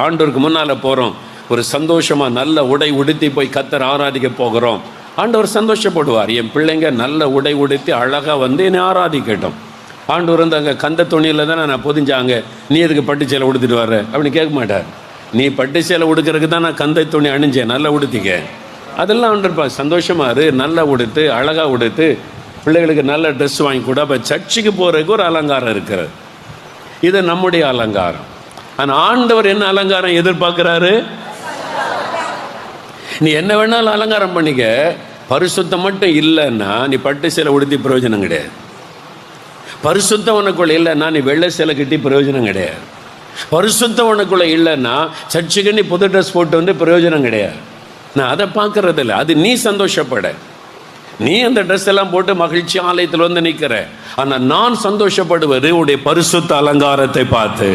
ஆண்டவருக்கு முன்னால் போகிறோம், ஒரு சந்தோஷமாக நல்ல உடை உடுத்தி போய் கர்த்தரை ஆராதிக்க போகிறோம். ஆண்டவர் சந்தோஷப்படுவார். என் பிள்ளைங்க நல்ல உடை உடுத்தி அழகாக வந்து என்னை ஆராதிக்கட்டும். ஆண்டவர் வந்து அங்கே கந்த துணியில் தானே நான் பொதிஞ்சாங்க, நீ எதுக்கு பட்டு சேலை உடுத்திட்டு வர்ற அப்படின்னு கேட்க மாட்டார். நீ பட்டு சேலை உடுக்கிறதுக்கு தான் நான் கந்தை துணி அணிஞ்சேன், நல்லா உடுத்திக்க. அதெல்லாம் ஆண்டவர் சந்தோஷமாக இரு, நல்லா உடுத்து அழகாக உடுத்து பிள்ளைகளுக்கு நல்ல ட்ரெஸ் வாங்கி கூட. அப்போ சர்ச்சுக்கு போகிறதுக்கு ஒரு அலங்காரம் இருக்கிறது, இது நம்முடைய அலங்காரம். ஆனால் ஆண்டவர் என்ன அலங்காரம் எதிர்பார்க்குறாரு? நீ என்ன வேணாலும் அலங்காரம் பண்ணிக்க, பரிசுத்தம் மட்டும் இல்லைன்னா நீ பட்டு சேலை உடுத்தி பிரயோஜனம் கிடையாது. பரிசுத்தம் உனக்குள்ள இல்லைன்னா நீ வெள்ளை சேலை கட்டி பிரயோஜனம் கிடையாது. பரிசுத்தம் உனக்குள்ள இல்லைன்னா சர்ச்சுக்கு நீ புது ட்ரெஸ் போட்டு வந்து பிரயோஜனம் கிடையாது. நான் அதை பார்க்கறதில்ல. அது நீ சந்தோஷப்பட, நீ அந்த ட்ரெஸ் எல்லாம் போட்டு மகிழ்ச்சி ஆலயத்தில் வந்து நிற்கிற. ஆனால் நான் சந்தோஷப்படுவது உடைய பரிசுத்த அலங்காரத்தை பார்த்து.